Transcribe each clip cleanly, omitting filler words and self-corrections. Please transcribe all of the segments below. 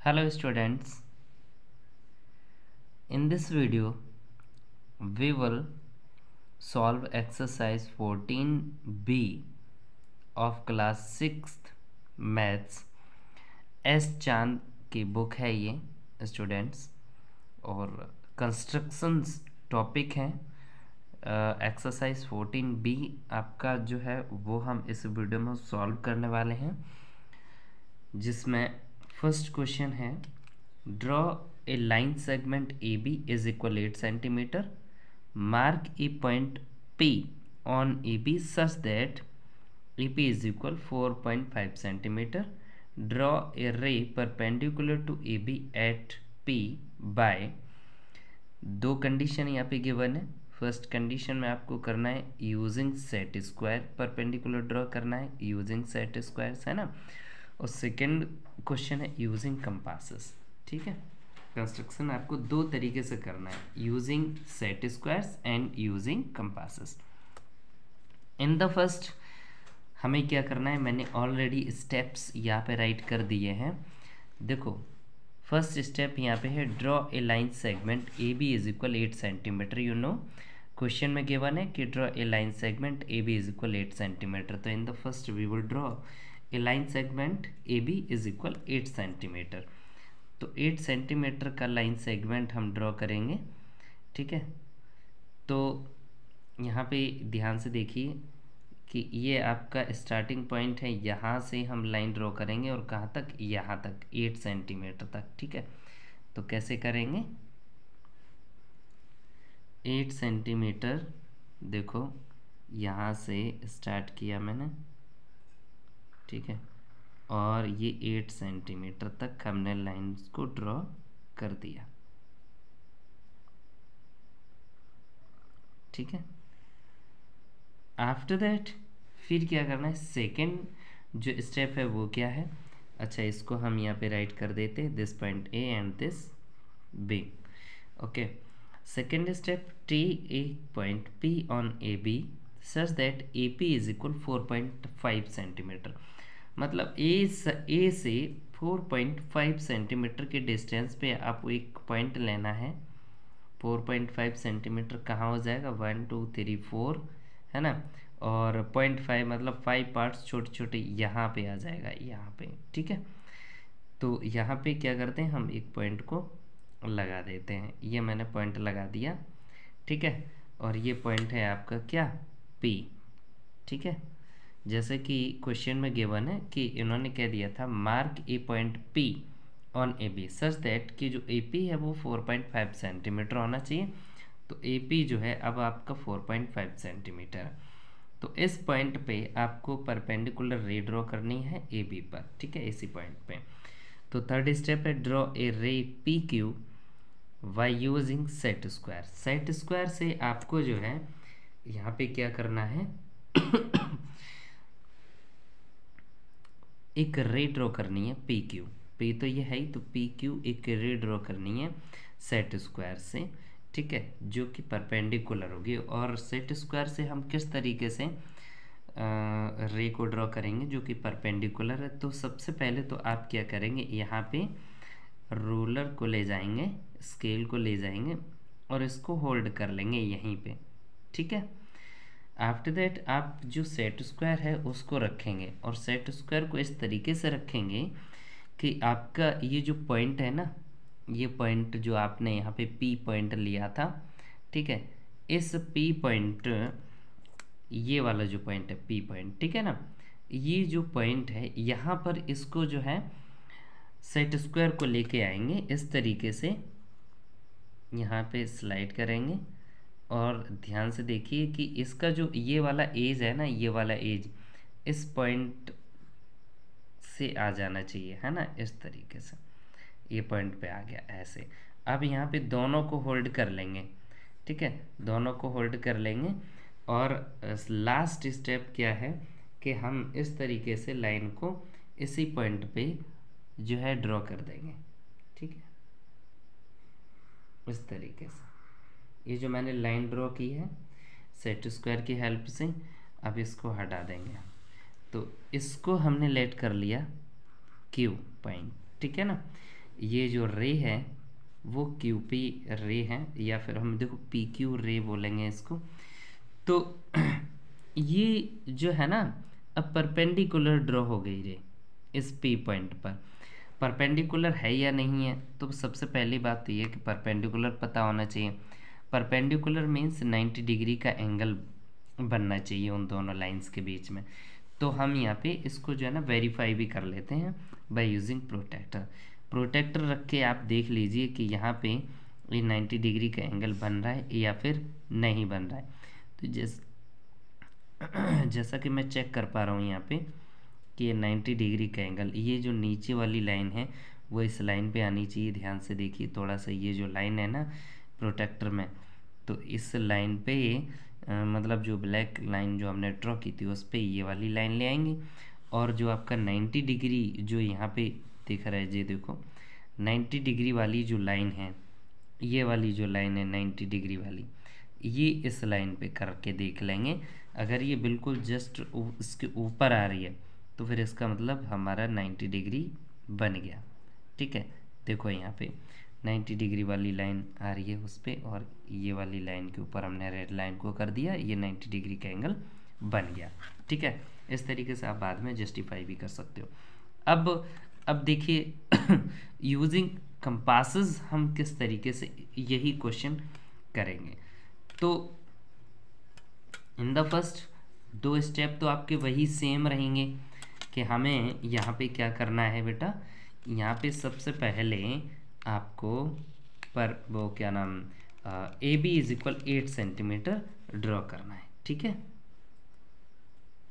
Hello students, in this video we will solve exercise 14b of class 6th maths। S चांद की book है ये students, और constructions topic है। Exercise 14b आपका जो है वो हम इस वीडियो में सॉल्व करने वाले हैं, जिसमें फर्स्ट क्वेश्चन है draw a line segment A B is equal 8 centimetre, mark a point P on AB such that EP is equal 4.5 centimeter. Draw a ray perpendicular to AB at P by। दो condition यहाँ पे given है। First condition में आपको करना है using set square, perpendicular draw करना है यूजिंग सेट स्क्वायर्स, है ना। और सेकंड क्वेश्चन है यूजिंग कंपासेस। ठीक है, कंस्ट्रक्शन आपको दो तरीके से करना है, using set squares and using compasses. In the first हमें क्या करना है, मैंने ऑलरेडी स्टेप्स यहाँ पे राइट कर दिए हैं। देखो फर्स्ट स्टेप यहाँ पे है draw a line segment A B is equal 8 centimetre. You know question में गिवन है कि draw a line segment A B is equal 8 centimetre. तो in the first we will draw a line segment A B is equal 8 centimetre. तो 8 centimetre का line segment हम draw करेंगे। ठीक है, तो यहाँ पे ध्यान से देखिए कि ये आपका स्टार्टिंग पॉइंट है, यहाँ से हम लाइन ड्रॉ करेंगे और कहाँ तक, यहाँ तक 8 सेंटीमीटर तक। ठीक है, तो कैसे करेंगे, 8 सेंटीमीटर देखो यहाँ से स्टार्ट किया मैंने, ठीक है, और ये 8 सेंटीमीटर तक हमने लाइन्स को ड्रॉ कर दिया। ठीक है, आफ्टर दैट फिर क्या करना है, सेकेंड जो स्टेप है वो क्या है। अच्छा, इसको हम यहाँ पे राइट कर देते हैं, this point A and this B. Okay, second step take a point P on A B such that A P is equal 4.5 centimetre. मतलब ए से 4.5 सेंटीमीटर के डिस्टेंस पे आपको एक पॉइंट लेना है। 4.5 सेंटीमीटर कहाँ हो जाएगा, 1 2 3 4, है ना। और 0.5 मतलब 5 पार्ट्स छोटे छोटे यहाँ पे आ जाएगा, यहाँ पे। ठीक है, तो यहाँ पे क्या करते हैं, हम एक पॉइंट को लगा देते हैं। ये मैंने पॉइंट लगा दिया। ठीक है, और ये पॉइंट है आपका क्या, P। ठीक है, जैसे कि क्वेश्चन में गिवन है कि इन्होंने कह दिया था mark a point P on A B such that कि जो ए पी है वो 4.5 सेंटीमीटर होना चाहिए। तो ए पी जो है अब आपका 4.5 सेंटीमीटर है। तो इस पॉइंट पे आपको परपेंडिकुलर रे ड्रॉ करनी है ए बी पर। ठीक है, इसी पॉइंट पे। तो थर्ड स्टेप है ड्रॉ ए रे P Q by using set square. Set square से आपको जो है यहाँ पे क्या करना है एक रे ड्रॉ करनी है पी क्यू। पी तो ये है ही, तो पी क्यू एक रे ड्रॉ करनी है सेट स्क्वायर से। ठीक है, जो कि परपेंडिकुलर होगी। और सेट स्क्वायर से हम किस तरीके से रे को ड्रॉ करेंगे जो कि परपेंडिकुलर है। तो सबसे पहले तो आप क्या करेंगे, यहाँ पे रूलर को ले जाएंगे, स्केल को ले जाएंगे और इसको होल्ड कर लेंगे यहीं पे। ठीक है, आफ्टर दैट आप जो सेट स्क्वायर है उसको रखेंगे, और सेट स्क्वायर को इस तरीके से रखेंगे कि आपका ये जो पॉइंट है ना, ये पॉइंट जो आपने यहाँ पे P पॉइंट लिया था, ठीक है, इस P पॉइंट, ये वाला जो पॉइंट है P पॉइंट, ठीक है ना, ये जो पॉइंट है यहाँ पर इसको जो है सेट स्क्वायर को लेके आएंगे इस तरीके से, यहाँ पे स्लाइड करेंगे। और ध्यान से देखिए कि इसका जो ये वाला एज है ना, ये वाला एज इस पॉइंट से आ जाना चाहिए, है ना, इस तरीके से ये पॉइंट पे आ गया ऐसे। अब यहाँ पे दोनों को होल्ड कर लेंगे। ठीक है, दोनों को होल्ड कर लेंगे। और लास्ट स्टेप क्या है कि हम इस तरीके से लाइन को इसी पॉइंट पे जो है ड्रॉ कर देंगे। ठीक है, इस तरीके से ये जो मैंने लाइन ड्रॉ की है सेट स्क्वायर की हेल्प से, अब इसको हटा देंगे। तो इसको हमने लेट कर लिया Q पॉइंट। ठीक है ना, ये जो रे है वो क्यू पी रे है, या फिर हम देखो पी क्यू रे बोलेंगे इसको। तो ये जो है ना, अब परपेंडिकुलर ड्रॉ हो गई रे इस पी पॉइंट पर। परपेंडिकुलर है या नहीं है, तो सबसे पहली बात तो ये कि परपेंडिकुलर पता होना चाहिए। परपेंडिकुलर मीन्स 90 डिग्री का एंगल बनना चाहिए उन दोनों लाइंस के बीच में। तो हम यहाँ पे इसको जो है ना वेरीफाई भी कर लेते हैं बाय यूजिंग प्रोटेक्टर। प्रोटेक्टर रख के आप देख लीजिए कि यहाँ पे ये 90 डिग्री का एंगल बन रहा है या फिर नहीं बन रहा है। तो जैसा कि मैं चेक कर पा रहा हूँ यहाँ पे कि ये 90 डिग्री का एंगल, ये जो नीचे वाली लाइन है वो इस लाइन पे आनी चाहिए। ध्यान से देखिए थोड़ा सा, ये जो लाइन है ना प्रोटेक्टर में, तो इस लाइन पे मतलब जो ब्लैक लाइन जो हमने ड्रॉ की थी उस पे ये वाली लाइन ले आएंगे। और जो आपका 90 डिग्री जो यहाँ पे दिख रहा है, ये देखो 90 डिग्री वाली जो लाइन है, ये वाली जो लाइन है 90 डिग्री वाली, ये इस लाइन पे करके देख लेंगे। अगर ये बिल्कुल जस्ट इसके ऊपर आ रही है तो फिर इसका मतलब हमारा 90 डिग्री बन गया। ठीक है, देखो यहाँ पे 90 डिग्री वाली लाइन आ रही है उस पर, और ये वाली लाइन के ऊपर हमने रेड लाइन को कर दिया, ये 90 डिग्री का एंगल बन गया। ठीक है, इस तरीके से आप बाद में जस्टिफाई भी कर सकते हो। अब देखिए यूजिंग कंपासेस हम किस तरीके से यही क्वेश्चन करेंगे। तो इन द फर्स्ट दो स्टेप तो आपके वही सेम रहेंगे कि हमें यहाँ पे क्या करना है बेटा, यहाँ पे सबसे पहले आपको पर वो क्या नाम A B is equal 8 centimetre draw करना है। ठीक है,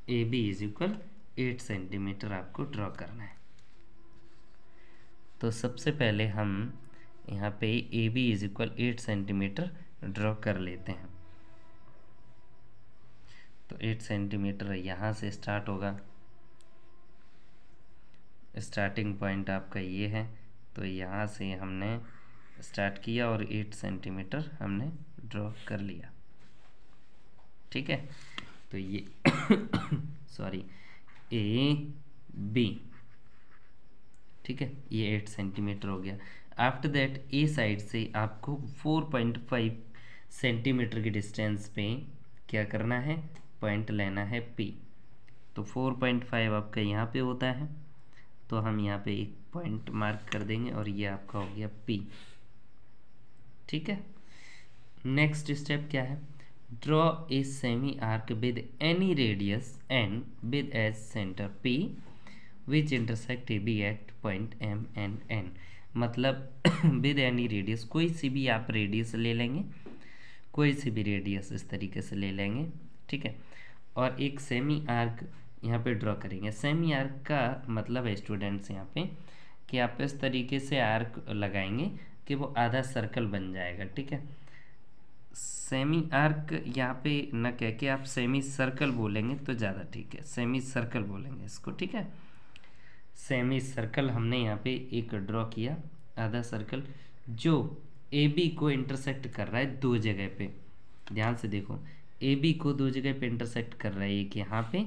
A B is equal 8 centimetre आपको ड्रॉ करना है। तो सबसे पहले हम यहाँ पे A B is equal 8 centimetre draw कर लेते हैं। तो 8 सेंटीमीटर यहाँ से स्टार्ट होगा, स्टार्टिंग पॉइंट आपका ये है। तो यहाँ से हमने स्टार्ट किया और 8 सेंटीमीटर हमने ड्रॉ कर लिया। ठीक है, तो ये सॉरी ए बी, ठीक है, ये 8 सेंटीमीटर हो गया। आफ्टर दैट ए साइड से आपको 4.5 सेंटीमीटर की डिस्टेंस पे क्या करना है, पॉइंट लेना है पी। तो 4.5 आपका यहाँ पे होता है, तो हम यहाँ पे एक पॉइंट मार्क कर देंगे और ये आपका हो गया पी। ठीक है, नेक्स्ट स्टेप क्या है, draw a semi arc with any radius and with as centre P which intersect A B at point M and N. मतलब विद एनी रेडियस, कोई सी भी आप रेडियस ले लेंगे, कोई सी भी रेडियस इस तरीके से ले लेंगे। ठीक है, और एक सेमी आर्क यहाँ पे ड्रॉ करेंगे। सेमी आर्क का मतलब है स्टूडेंट्स यहाँ पे कि आप इस तरीके से आर्क लगाएंगे कि वो आधा सर्कल बन जाएगा। ठीक है, सेमी आर्क यहाँ पे न कह के आप सेमी सर्कल बोलेंगे तो ज़्यादा ठीक है, सेमी सर्कल बोलेंगे इसको। ठीक है, सेमी सर्कल हमने यहाँ पे एक ड्रॉ किया, आधा सर्कल, जो ए बी को इंटरसेक्ट कर रहा है दो जगह पे। ध्यान से देखो, ए बी को दो जगह पे इंटरसेक्ट कर रहा है, एक यहाँ पे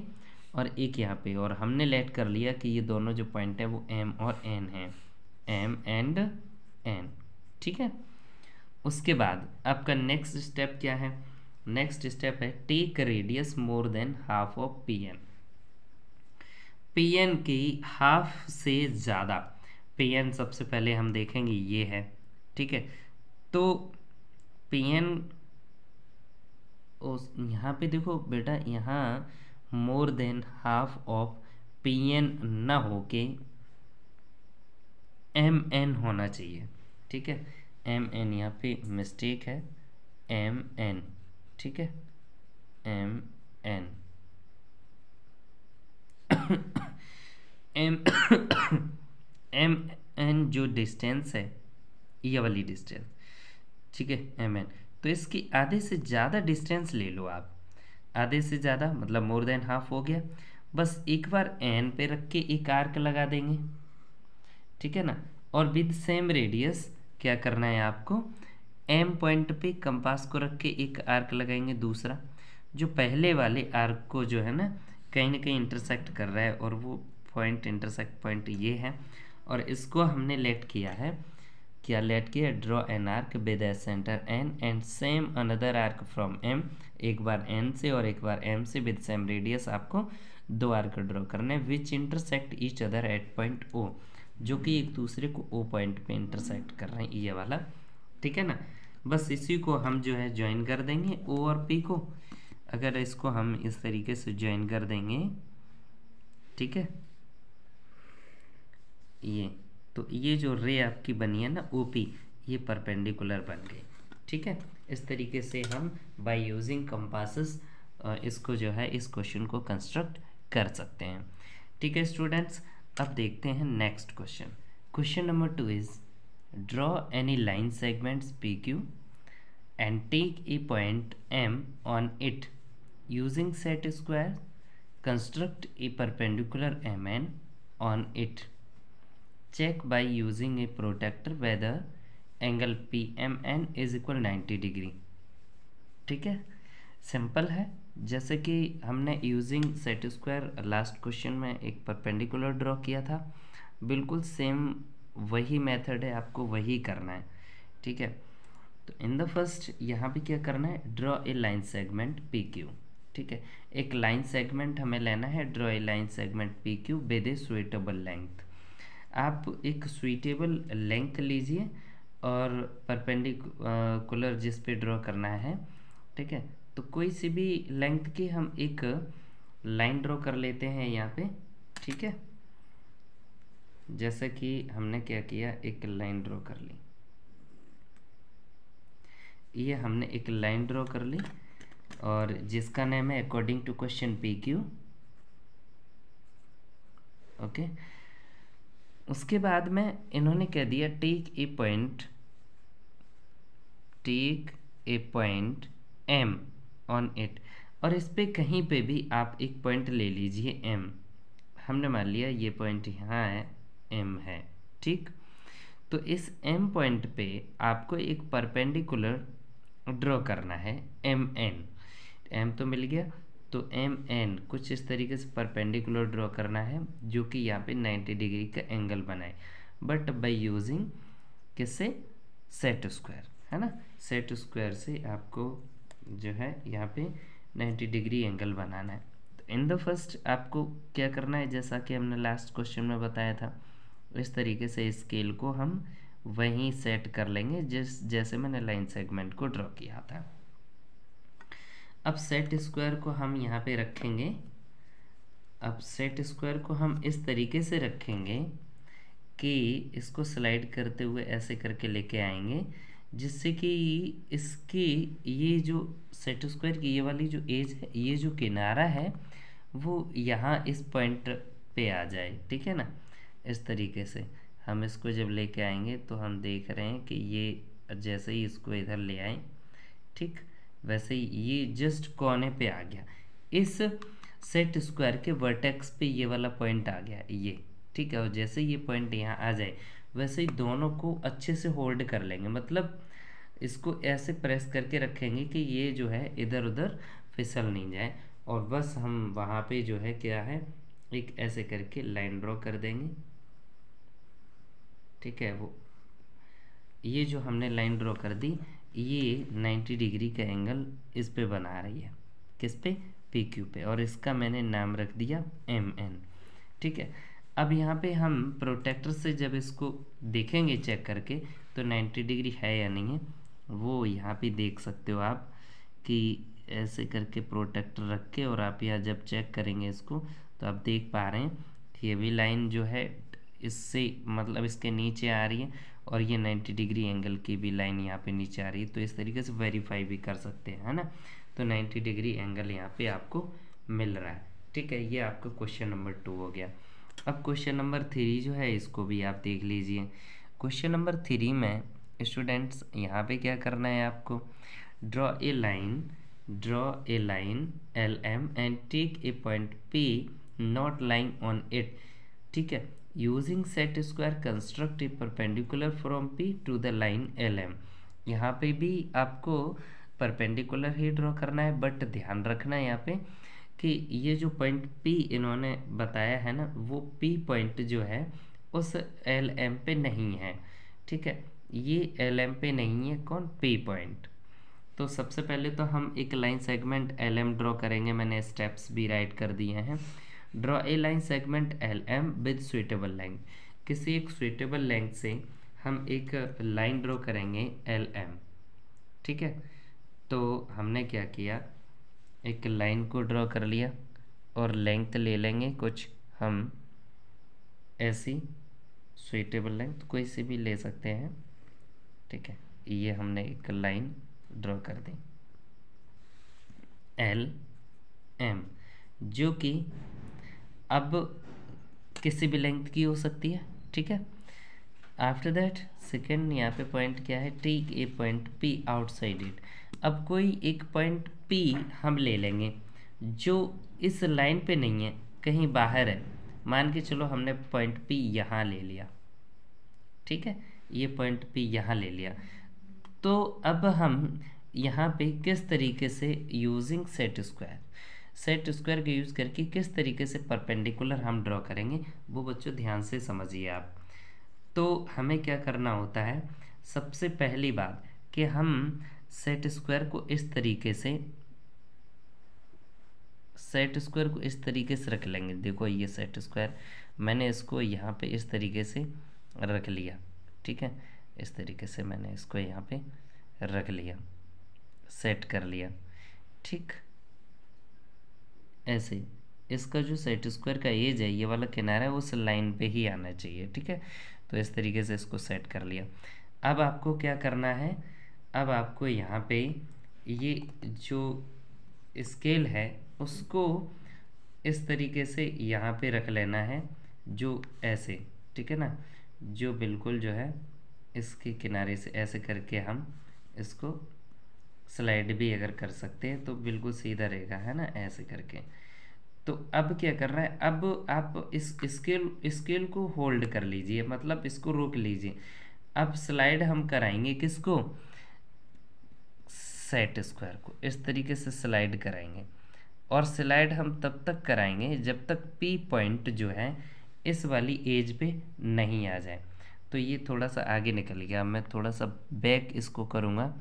और एक यहाँ पे, और हमने लेट कर लिया कि ये दोनों जो पॉइंट है वो एम और एन है, एम एंड एन। ठीक है, उसके बाद आपका नेक्स्ट स्टेप क्या है, नेक्स्ट स्टेप है take radius more than half of P N. P N की हाफ से ज़्यादा, पी एन सबसे पहले हम देखेंगे ये है। ठीक है, तो पी एन यहाँ पे देखो बेटा, यहाँ more than half of P N न हो के एम एन होना चाहिए। ठीक है, एम एन यहाँ पे मिस्टेक है, एम एन। ठीक है, M N M M N जो डिस्टेंस है, ये वाली डिस्टेंस, ठीक है, एम एन, तो इसकी आधे से ज़्यादा डिस्टेंस ले लो आप। आधे से ज़्यादा मतलब मोर देन हाफ हो गया। बस एक बार एन पे रख के एक आर्क लगा देंगे। ठीक है ना, और विद सेम रेडियस क्या करना है आपको, एम पॉइंट पे कंपास को रख के एक आर्क लगाएंगे दूसरा, जो पहले वाले आर्क को जो है ना कहीं इंटरसेक्ट कर रहा है, और वो पॉइंट इंटरसेक्ट पॉइंट ये है, और इसको हमने लेट किया है, क्या लेट किया, draw an arc with a centre N and same another arc from M, एक बार एन से और एक बार एम से विद सेम रेडियस आपको दो आर्क ड्रॉ करने which intersect each other at point O, जो कि एक दूसरे को ओ पॉइंट पे इंटरसेक्ट कर रहे हैं, ये वाला, ठीक है ना। बस इसी को हम जो है ज्वाइन कर देंगे ओ और पी को। अगर इसको हम इस तरीके से ज्वाइन कर देंगे, ठीक है, ये तो ये जो रे आपकी बनी है ना ओपी, ये परपेंडिकुलर बन गई, ठीक है। इस तरीके से हम बाय यूजिंग कंपासेस इसको जो है इस क्वेश्चन को कंस्ट्रक्ट कर सकते हैं, ठीक है स्टूडेंट्स। अब देखते हैं next question. Question number 2 is draw any line segments P Q and take a point M on it using set square, construct a perpendicular M N on it, check by using a protractor whether angle PMN is equal 90 degree, ठीक है। Simple है, जैसे कि हमने using set square last question में एक perpendicular draw किया था, बिल्कुल सेम वही मेथड है, आपको वही करना है, ठीक है। तो इन द फर्स्ट यहाँ पे क्या करना है, draw a line segment P Q, ठीक है। एक लाइन सेगमेंट हमें लेना है, draw a line segment P Q with A suitable length. आप एक सुइटेबल लेंथ लीजिए और परपेंडिकुलर जिस पे ड्रॉ करना है, ठीक है, तो कोई सी भी लेंथ की हम एक लाइन ड्रॉ कर लेते हैं यहाँ पे, ठीक है। जैसे कि हमने क्या किया, एक लाइन ड्रॉ कर ली, ये हमने एक लाइन ड्रॉ कर ली और जिसका नेम है according to question P Q, okay. उसके बाद में इन्होंने कह दिया take a point M on it, और इस पे कहीं पे भी आप एक पॉइंट ले लीजिए एम, हमने मान लिया ये पॉइंट यहाँ है, एम है, ठीक। तो इस एम पॉइंट पे आपको एक परपेंडिकुलर ड्रॉ करना है एम एन, एम तो मिल गया, तो एम एन कुछ इस तरीके से परपेंडिकुलर ड्रॉ करना है जो कि यहाँ पे 90 डिग्री का एंगल बनाए, बट बाय यूजिंग किससे, सेट स्क्वायर, है ना। सेट स्क्वायर से आपको जो है यहाँ पे 90 डिग्री एंगल बनाना है। तो इन द फर्स्ट आपको क्या करना है, जैसा कि हमने लास्ट क्वेश्चन में बताया था, इस तरीके से स्केल को हम वहीं सेट कर लेंगे जैसे मैंने लाइन सेगमेंट को ड्रॉ किया था। अब सेट स्क्वायर को हम यहाँ पे रखेंगे, अब सेट स्क्वायर को हम इस तरीके से रखेंगे कि इसको स्लाइड करते हुए ऐसे करके लेके आएंगे, जिससे कि इसकी ये जो सेट स्क्वायर की ये वाली जो एज है, ये जो किनारा है वो यहाँ इस पॉइंट पे आ जाए, ठीक है ना। इस तरीके से हम इसको जब लेके आएंगे तो हम देख रहे हैं कि ये जैसे ही इसको इधर ले आए, ठीक, वैसे ही ये जस्ट कोने पे आ गया, इस सेट स्क्वायर के वर्टेक्स पे ये वाला पॉइंट आ गया ये, ठीक है। और जैसे ये पॉइंट यहाँ आ जाए वैसे ही दोनों को अच्छे से होल्ड कर लेंगे, मतलब इसको ऐसे प्रेस करके रखेंगे कि ये जो है इधर उधर फिसल नहीं जाए, और बस हम वहाँ पे जो है क्या है, एक ऐसे करके लाइन ड्रॉ कर देंगे, ठीक है। वो ये जो हमने लाइन ड्रॉ कर दी, ये 90 डिग्री का एंगल इस पे बना रही है, किस पे, पी क्यू पे, और इसका मैंने नाम रख दिया एम एन, ठीक है। अब यहाँ पे हम प्रोटेक्टर से जब इसको देखेंगे चेक करके तो 90 डिग्री है या नहीं है, वो यहाँ पे देख सकते हो आप कि ऐसे करके प्रोटेक्टर रख के, और आप यहाँ जब चेक करेंगे इसको तो आप देख पा रहे हैं कि ये भी लाइन जो है इससे मतलब इसके नीचे आ रही है, और ये 90 डिग्री एंगल की भी लाइन यहाँ पे नीचे आ रही है, तो इस तरीके से वेरीफाई भी कर सकते हैं, है ना। तो 90 डिग्री एंगल यहाँ पे आपको मिल रहा है, ठीक है। ये आपका क्वेश्चन नंबर 2 हो गया। अब क्वेश्चन नंबर 3 जो है इसको भी आप देख लीजिए। क्वेश्चन नंबर 3 में स्टूडेंट्स यहाँ पे क्या करना है आपको, draw a line L M and take a point P not lying on it, ठीक है। Using set square construct a perpendicular from P to the line L M. यहाँ पे भी आपको परपेंडिकुलर ही ड्रॉ करना है, बट ध्यान रखना है यहाँ पे कि ये जो पॉइंट पी इन्होंने बताया है ना, वो पी पॉइंट जो है उस एल एम पे नहीं है, ठीक है। ये एल एम पे नहीं है, कौन, पी पॉइंट। तो सबसे पहले तो हम एक line segment L M draw करेंगे, मैंने स्टेप्स भी राइट कर दिए हैं। Draw a line segment L M with suitable length, किसी एक सुइटेबल लेंथ से हम एक लाइन ड्रॉ करेंगे एल एम, ठीक है। तो हमने क्या किया, एक लाइन को ड्रॉ कर लिया और लेंथ ले लेंगे कुछ हम ऐसी, सुइटेबल लेंथ कोई सी भी ले सकते हैं, ठीक है। ये हमने एक लाइन ड्रॉ कर दी एल एम, जो कि अब किसी भी लेंथ की हो सकती है, ठीक है। आफ्टर दैट सेकेंड यहाँ पे पॉइंट क्या है, take a point P outside it. अब कोई एक पॉइंट पी हम ले लेंगे जो इस लाइन पे नहीं है, कहीं बाहर है। मान के चलो हमने पॉइंट पी यहाँ ले लिया, ठीक है, ये पॉइंट पी यहाँ ले लिया। तो अब हम यहाँ पे किस तरीके से यूजिंग सेट स्क्वायर का यूज़ करके किस तरीके से परपेंडिकुलर हम ड्रॉ करेंगे, वो बच्चों ध्यान से समझिए आप। तो हमें क्या करना होता है, सबसे पहली बात कि हम सेट स्क्वायर को इस तरीके से रख लेंगे। देखो ये सेट स्क्वायर मैंने इसको यहाँ पे इस तरीके से रख लिया, ठीक है। इस तरीके से मैंने इसको यहाँ पे रख लिया, सेट कर लिया, ठीक। ऐसे इसका जो सेट स्क्वायर का एज है, ये वाला किनारा है, उस लाइन पे ही आना चाहिए, ठीक है। तो इस तरीके से इसको सेट कर लिया। अब आपको क्या करना है, अब आपको यहाँ पे ये जो स्केल है उसको इस तरीके से यहाँ पे रख लेना है, जो ऐसे, ठीक है ना, जो बिल्कुल जो है इसके किनारे से ऐसे करके हम इसको स्लाइड भी अगर कर सकते हैं तो बिल्कुल सीधा रहेगा, है ना, ऐसे करके। तो अब क्या कर रहा है, अब आप इस स्केल को होल्ड कर लीजिए, मतलब इसको रोक लीजिए। अब स्लाइड हम कराएंगे किसको, सेट स्क्वायर को इस तरीके से स्लाइड कराएंगे। और स्लाइड हम तब तक कराएंगे जब तक पी पॉइंट जो है इस वाली एज पे नहीं आ जाए। तो ये थोड़ा सा आगे निकल गया, मैं थोड़ा सा बैक इसको करूँगा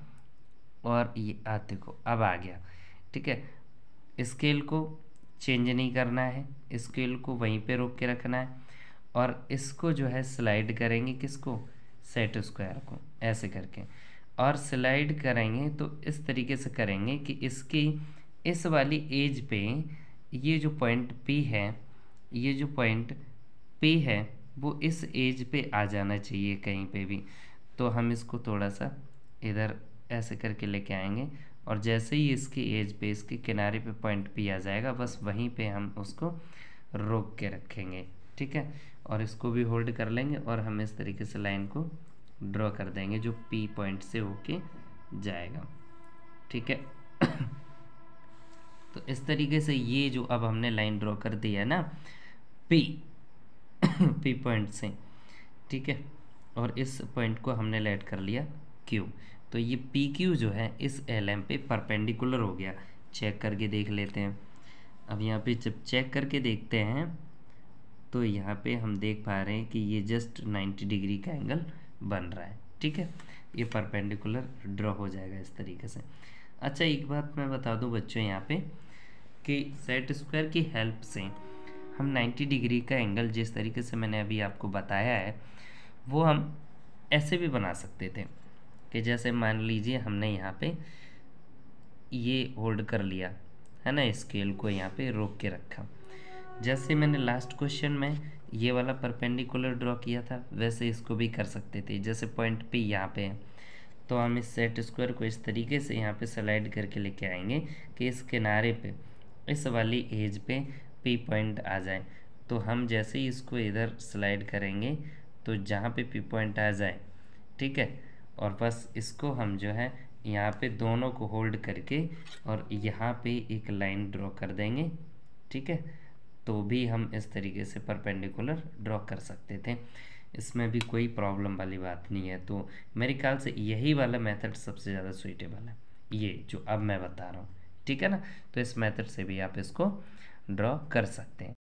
और ये आते को अब आ गया, ठीक है। स्केल को चेंज नहीं करना है, स्केल को वहीं पे रोक के रखना है और इसको जो है स्लाइड करेंगे किसको, सेट स्क्वायर को, ऐसे करके। और स्लाइड करेंगे तो इस तरीके से करेंगे कि इसकी इस वाली एज पे ये जो पॉइंट पी है, ये जो पॉइंट पी है वो इस एज पे आ जाना चाहिए कहीं पे भी। तो हम इसको थोड़ा सा इधर ऐसे करके लेके आएंगे और जैसे ही इसकी एज पे, इसके किनारे पे पॉइंट पी आ जाएगा, बस वहीं पे हम उसको रोक के रखेंगे, ठीक है। और इसको भी होल्ड कर लेंगे और हम इस तरीके से लाइन को ड्रॉ कर देंगे जो पी पॉइंट से होके जाएगा, ठीक है। तो इस तरीके से ये जो अब हमने लाइन ड्रॉ कर दी है ना पी पी पॉइंट से, ठीक है। और इस पॉइंट को हमने लेट कर लिया क्यू। तो ये पी क्यू जो है इस एल एम पे परपेंडिकुलर हो गया। चेक करके देख लेते हैं। अब यहाँ पे जब चेक करके देखते हैं तो यहाँ पे हम देख पा रहे हैं कि ये जस्ट 90 डिग्री का एंगल बन रहा है, ठीक है। ये परपेंडिकुलर ड्रॉ हो जाएगा इस तरीके से। अच्छा एक बात मैं बता दूं बच्चों यहाँ पे कि सेट स्क्वायर की हेल्प से हम 90 डिग्री का एंगल जिस तरीके से मैंने अभी आपको बताया है वो हम ऐसे भी बना सकते थे कि जैसे मान लीजिए हमने यहाँ पे ये होल्ड कर लिया है ना, स्केल को यहाँ पे रोक के रखा। जैसे मैंने लास्ट क्वेश्चन में ये वाला परपेंडिकुलर ड्रॉ किया था वैसे इसको भी कर सकते थे। जैसे पॉइंट पे यहाँ पे है तो हम इस सेट स्क्वायर को इस तरीके से यहाँ पे स्लाइड करके लेके आएंगे कि इस किनारे पे इस वाली एज पे पी पॉइंट आ जाए। तो हम जैसे ही इसको इधर स्लाइड करेंगे तो जहाँ पे पी पॉइंट आ जाए, ठीक है, और बस इसको हम जो है यहाँ पे दोनों को होल्ड करके और यहाँ पे एक लाइन ड्रॉ कर देंगे, ठीक है। तो भी हम इस तरीके से परपेंडिकुलर ड्रॉ कर सकते थे, इसमें भी कोई प्रॉब्लम वाली बात नहीं है। तो मेरे ख्याल से यही वाला मेथड सबसे ज़्यादा सुइटेबल है, ये जो अब मैं बता रहा हूँ, ठीक है ना। तो इस मेथड से भी आप इसको ड्रॉ कर सकते हैं।